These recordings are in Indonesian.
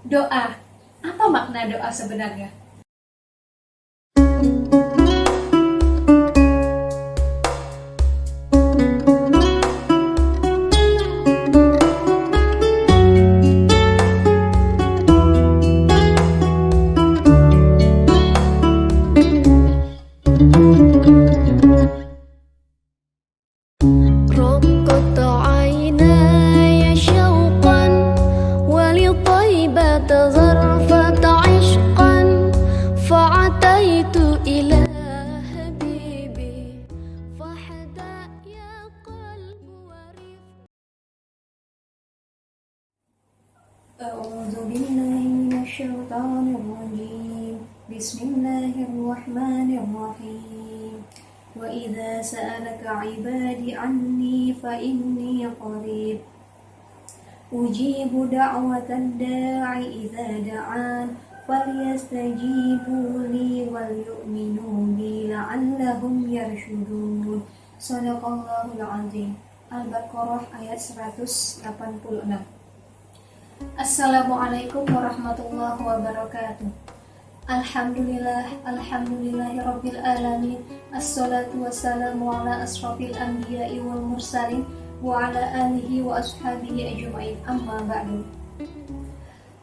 Doa, apa makna doa sebenarnya? رقت عيناي شوقا ولطيبة ظرفة عشقا فعتيت إلى حبيبي فحدا يا قلب ورفق. أعوذ بالله من الشيطان الرجيم. بسم الله الرحمن الرحيم. وإذا سألك عبادي عني فإني قريب أجيب دعوة الداع إذا دعان فليستجيبوا لي وليؤمنوا بي لعلهم يرشدون. Sadaqallahul Azim. Al-Baqarah ayat 186. Assalamualaikum warahmatullahi wabarakatuh. Alhamdulillahi rabbil alamin. Assalatu wassalamu ala asrafil anbiya'i wal mursalin wa ala alihi wa ashabihi ajma'in. Amma ba'du.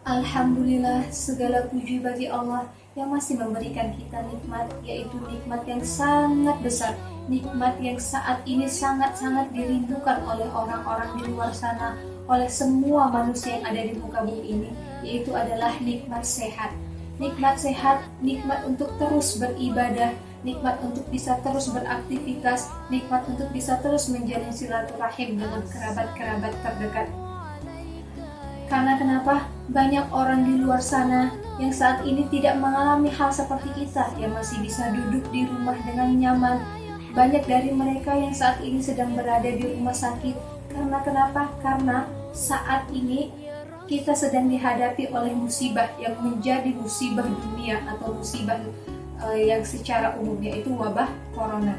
Alhamdulillah, segala puji bagi Allah yang masih memberikan kita nikmat, yaitu nikmat yang sangat besar, nikmat yang saat ini sangat-sangat dirindukan oleh orang-orang di luar sana, oleh semua manusia yang ada di muka bumi ini, yaitu adalah nikmat sehat. Nikmat sehat, nikmat untuk terus beribadah, nikmat untuk bisa terus beraktivitas, nikmat untuk bisa terus menjalin silaturahim dengan kerabat-kerabat terdekat. Karena kenapa? Banyak orang di luar sana yang saat ini tidak mengalami hal seperti kita, yang masih bisa duduk di rumah dengan nyaman. Banyak dari mereka yang saat ini sedang berada di rumah sakit. Karena kenapa? Karena saat ini kita sedang dihadapi oleh musibah yang menjadi musibah dunia atau musibah yang secara umum, yaitu wabah corona.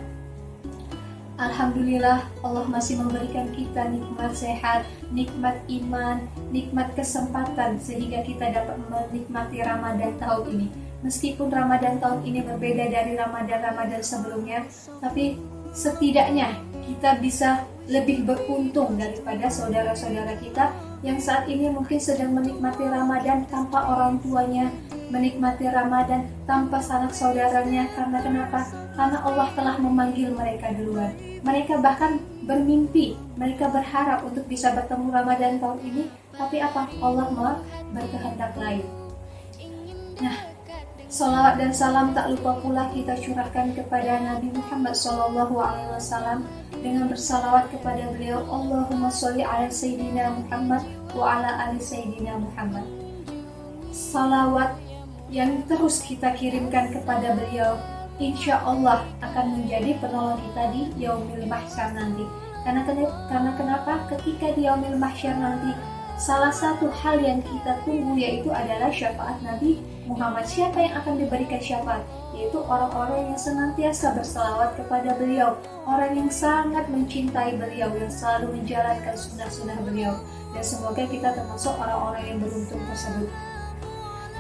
Alhamdulillah, Allah masih memberikan kita nikmat sehat, nikmat iman, nikmat kesempatan sehingga kita dapat menikmati Ramadan tahun ini. Meskipun Ramadan tahun ini berbeda dari Ramadan-Ramadan sebelumnya, tapi setidaknya kita bisa lebih beruntung daripada saudara-saudara kita yang saat ini mungkin sedang menikmati Ramadan tanpa orang tuanya, menikmati Ramadan tanpa sanak saudaranya. Karena kenapa? Karena Allah telah memanggil mereka duluan. Mereka bahkan bermimpi, mereka berharap untuk bisa bertemu Ramadan tahun ini, tapi apa? Allah malah berkehendak lain. Nah, salawat dan salam tak lupa pula kita curahkan kepada Nabi Muhammad SAW dengan bersalawat kepada beliau. Allahumma sholli ala Sayyidina Muhammad wa ala ali Sayyidina Muhammad. Salawat yang terus kita kirimkan kepada beliau, insya Allah akan menjadi penolong kita di Yaumil Mahsyar nanti. Karena kenapa? Ketika di Yaumil Mahsyar nanti, salah satu hal yang kita tunggu yaitu adalah syafaat Nabi Muhammad. Siapa yang akan diberikan syafaat? Yaitu orang-orang yang senantiasa berselawat kepada beliau, orang yang sangat mencintai beliau, yang selalu menjalankan sunnah-sunnah beliau. Dan semoga kita termasuk orang-orang yang beruntung tersebut.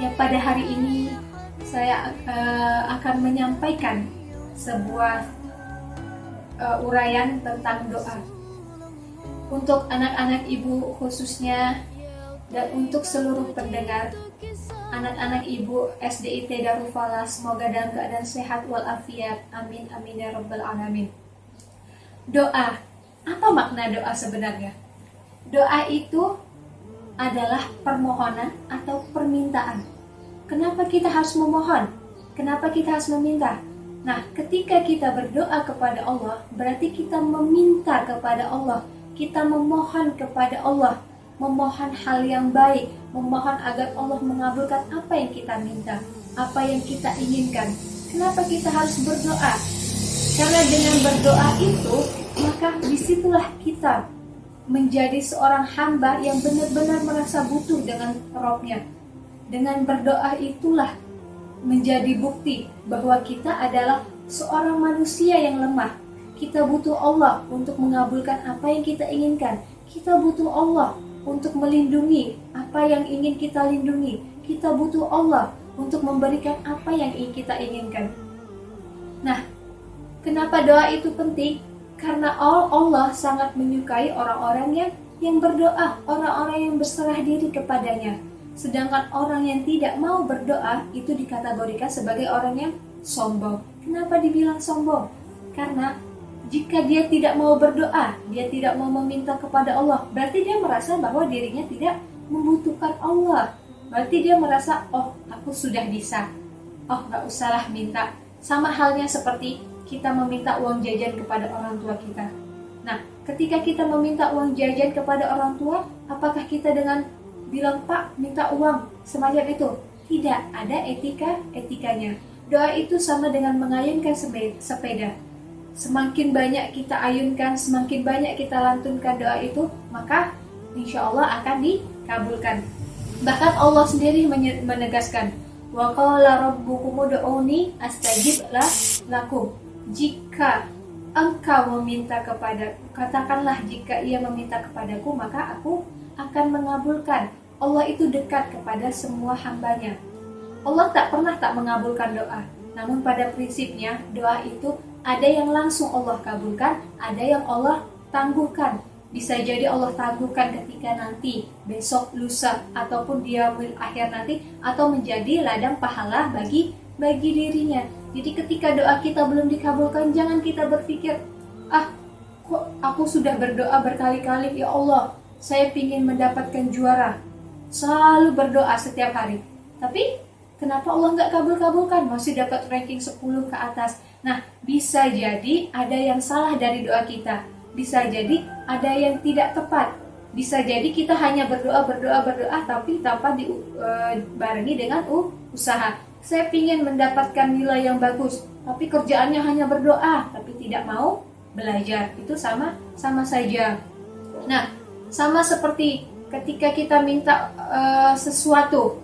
Yang pada hari ini saya akan menyampaikan sebuah uraian tentang doa untuk anak-anak ibu khususnya, dan untuk seluruh pendengar. Anak-anak ibu SDIT Darul Falah, semoga dalam keadaan sehat walafiat. Amin amin ya rabbal alamin. Doa, apa makna doa sebenarnya? Doa itu adalah permohonan atau permintaan. Kenapa kita harus memohon? Kenapa kita harus meminta? Nah, ketika kita berdoa kepada Allah, berarti kita meminta kepada Allah, kita memohon kepada Allah, memohon hal yang baik, memohon agar Allah mengabulkan apa yang kita minta, apa yang kita inginkan. Kenapa kita harus berdoa? Karena dengan berdoa itu, maka disitulah kita menjadi seorang hamba yang benar-benar merasa butuh dengan Rabb-Nya. Dengan berdoa itulah menjadi bukti bahwa kita adalah seorang manusia yang lemah. Kita butuh Allah untuk mengabulkan apa yang kita inginkan. Kita butuh Allah untuk melindungi apa yang ingin kita lindungi. Kita butuh Allah untuk memberikan apa yang kita inginkan. Nah, kenapa doa itu penting? Karena Allah sangat menyukai orang-orang yang berdoa, orang-orang yang berserah diri kepadanya. Sedangkan orang yang tidak mau berdoa itu dikategorikan sebagai orang yang sombong. Kenapa dibilang sombong? Karena jika dia tidak mau berdoa, dia tidak mau meminta kepada Allah, berarti dia merasa bahwa dirinya tidak membutuhkan Allah. Berarti dia merasa, oh aku sudah bisa, oh gak usahlah minta. Sama halnya seperti kita meminta uang jajan kepada orang tua kita. Nah, ketika kita meminta uang jajan kepada orang tua, apakah kita dengan bilang, Pak, minta uang, semacam itu? Tidak, ada etikanya. Doa itu sama dengan mengayunkan sepeda. Semakin banyak kita ayunkan, semakin banyak kita lantunkan doa itu, maka insya Allah akan dikabulkan. Bahkan Allah sendiri menegaskan, wa qala rabbukum ud'uni astajib lakum. Jika engkau meminta katakanlah jika ia meminta kepadaku, maka aku akan mengabulkan. Allah itu dekat kepada semua hambanya. Allah tak pernah tak mengabulkan doa. Namun pada prinsipnya doa itu ada yang langsung Allah kabulkan, ada yang Allah tangguhkan. Bisa jadi Allah tangguhkan ketika nanti, besok, lusa, ataupun di yaumil akhir nanti, atau menjadi ladang pahala bagi dirinya. Jadi ketika doa kita belum dikabulkan, jangan kita berpikir, kok aku sudah berdoa berkali-kali, ya Allah, saya ingin mendapatkan juara. Selalu berdoa setiap hari. Tapi kenapa Allah nggak kabulkan? Masih dapat ranking 10 ke atas. Nah, bisa jadi ada yang salah dari doa kita. Bisa jadi ada yang tidak tepat. Bisa jadi kita hanya berdoa, tapi tanpa dibarengi dengan usaha. Saya ingin mendapatkan nilai yang bagus, tapi kerjaannya hanya berdoa, tapi tidak mau belajar. Itu sama saja. Nah, sama seperti ketika kita minta sesuatu,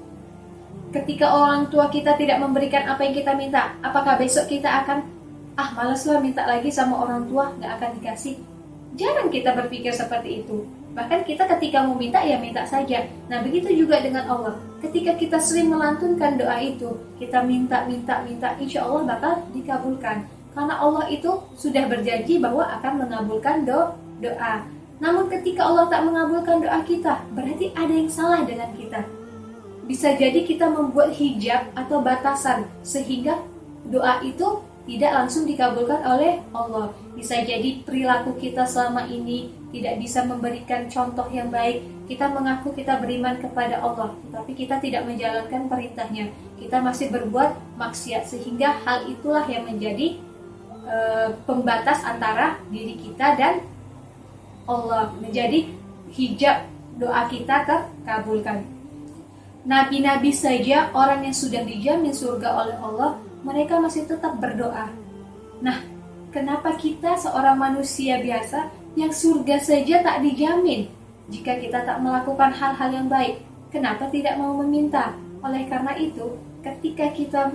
ketika orang tua kita tidak memberikan apa yang kita minta, apakah besok kita akan malaslah minta lagi sama orang tua, nggak akan dikasih? Jarang kita berpikir seperti itu. Bahkan kita ketika mau minta, ya minta saja. Nah, begitu juga dengan Allah. Ketika kita sering melantunkan doa itu, kita minta, insya Allah bakal dikabulkan. Karena Allah itu sudah berjanji bahwa akan mengabulkan doa. Namun ketika Allah tak mengabulkan doa kita, berarti ada yang salah dengan kita. Bisa jadi kita membuat hijab atau batasan, sehingga doa itu tidak langsung dikabulkan oleh Allah. Bisa jadi perilaku kita selama ini tidak bisa memberikan contoh yang baik. Kita mengaku kita beriman kepada Allah, tetapi kita tidak menjalankan perintahnya. Kita masih berbuat maksiat, sehingga hal itulah yang menjadi pembatas antara diri kita dan Allah. Menjadi hijab doa kita terkabulkan. Nabi-nabi saja, orang yang sudah dijamin surga oleh Allah, mereka masih tetap berdoa. Nah, kenapa kita seorang manusia biasa yang surga saja tak dijamin jika kita tak melakukan hal-hal yang baik? Kenapa tidak mau meminta? Oleh karena itu, ketika kita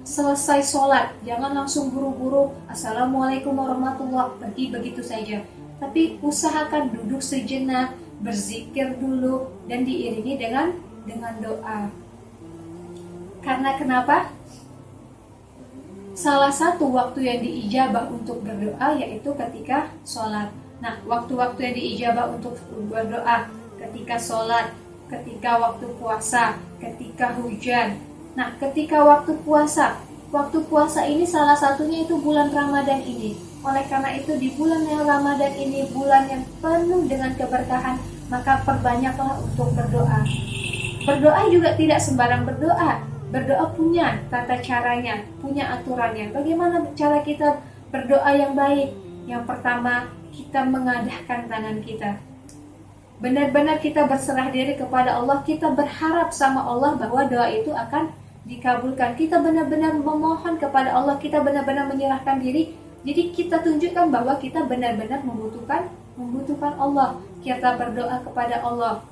selesai sholat, jangan langsung buru-buru Assalamualaikum warahmatullahi, pergi begitu saja. Tapi usahakan duduk sejenak, berzikir dulu, dan diiringi dengan doa. Karena kenapa? Salah satu waktu yang diijabah untuk berdoa yaitu ketika sholat. Nah, waktu-waktu yang diijabah untuk berdoa ketika sholat, ketika waktu puasa, ketika hujan. Nah, ketika waktu puasa ini salah satunya itu bulan Ramadan ini. Oleh karena itu di bulan yang Ramadan ini, bulan yang penuh dengan keberkahan, maka perbanyaklah untuk berdoa. Berdoa juga tidak sembarang berdoa. Berdoa punya tata caranya, punya aturannya. Bagaimana cara kita berdoa yang baik? Yang pertama, kita mengadahkan tangan kita. Benar-benar kita berserah diri kepada Allah. Kita berharap sama Allah bahwa doa itu akan dikabulkan. Kita benar-benar memohon kepada Allah. Kita benar-benar menyerahkan diri. Jadi kita tunjukkan bahwa kita benar-benar membutuhkan Allah. Kita berdoa kepada Allah.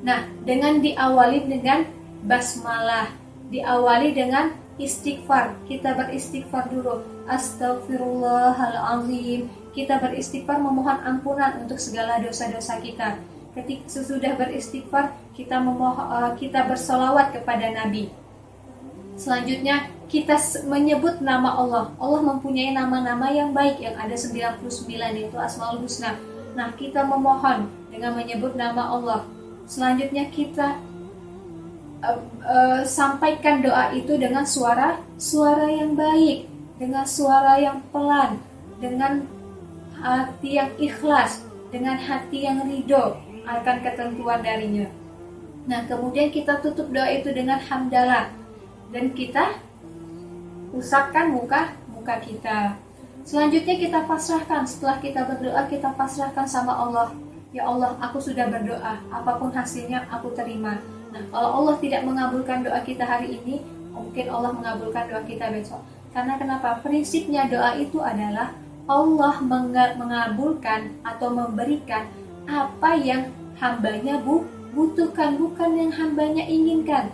Nah, dengan diawali dengan basmalah, diawali dengan istighfar. Kita beristighfar dulu. Astaghfirullahaladzim. Kita beristighfar memohon ampunan untuk segala dosa-dosa kita. Ketika sesudah beristighfar, kita bersolawat kepada Nabi. Selanjutnya kita menyebut nama Allah. Allah mempunyai nama-nama yang baik yang ada 99, yaitu Asmaul Husna. Nah, kita memohon dengan menyebut nama Allah. Selanjutnya kita sampaikan doa itu dengan suara yang baik, dengan suara yang pelan, dengan hati yang ikhlas, dengan hati yang ridho akan ketentuan darinya. Nah, kemudian kita tutup doa itu dengan hamdalah dan kita usapkan muka kita. Selanjutnya kita pasrahkan. Setelah kita berdoa, kita pasrahkan sama Allah. Ya Allah, aku sudah berdoa, apapun hasilnya aku terima. Nah, kalau Allah tidak mengabulkan doa kita hari ini, mungkin Allah mengabulkan doa kita besok. Karena kenapa? Prinsipnya doa itu adalah Allah mengabulkan atau memberikan apa yang hambanya butuhkan, bukan yang hambanya inginkan.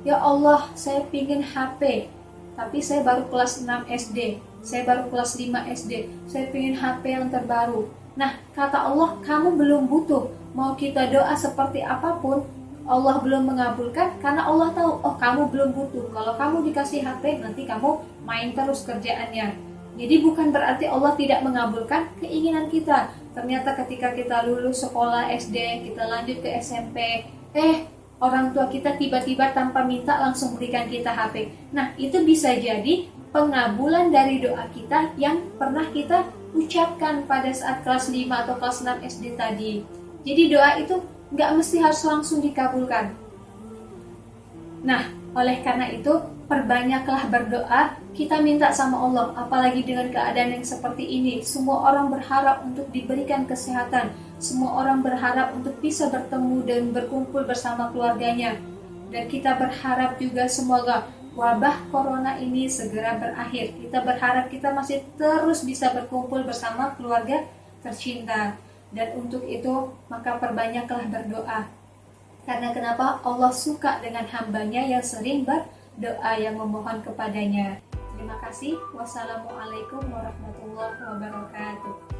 Ya Allah, saya pingin HP, tapi saya baru kelas 6 SD, saya baru kelas 5 SD, saya pingin HP yang terbaru. Nah, kata Allah, kamu belum butuh. Mau kita doa seperti apapun, Allah belum mengabulkan karena Allah tahu, oh kamu belum butuh. Kalau kamu dikasih HP, nanti kamu main terus kerjaannya. Jadi bukan berarti Allah tidak mengabulkan keinginan kita. Ternyata ketika kita lulus sekolah SD, kita lanjut ke SMP, orang tua kita tiba-tiba tanpa minta langsung berikan kita HP. Nah, itu bisa jadi pengabulan dari doa kita yang pernah kita ucapkan pada saat kelas 5 atau kelas 6 SD tadi. Jadi doa itu nggak mesti harus langsung dikabulkan. Nah, oleh karena itu, perbanyaklah berdoa, kita minta sama Allah, apalagi dengan keadaan yang seperti ini. Semua orang berharap untuk diberikan kesehatan, semua orang berharap untuk bisa bertemu dan berkumpul bersama keluarganya. Dan kita berharap juga semoga wabah corona ini segera berakhir. Kita berharap kita masih terus bisa berkumpul bersama keluarga tercinta. Dan untuk itu, maka perbanyaklah berdoa. Karena kenapa? Allah suka dengan hambanya yang sering berdoa, yang memohon kepadanya. Terima kasih. Wassalamualaikum warahmatullahi wabarakatuh.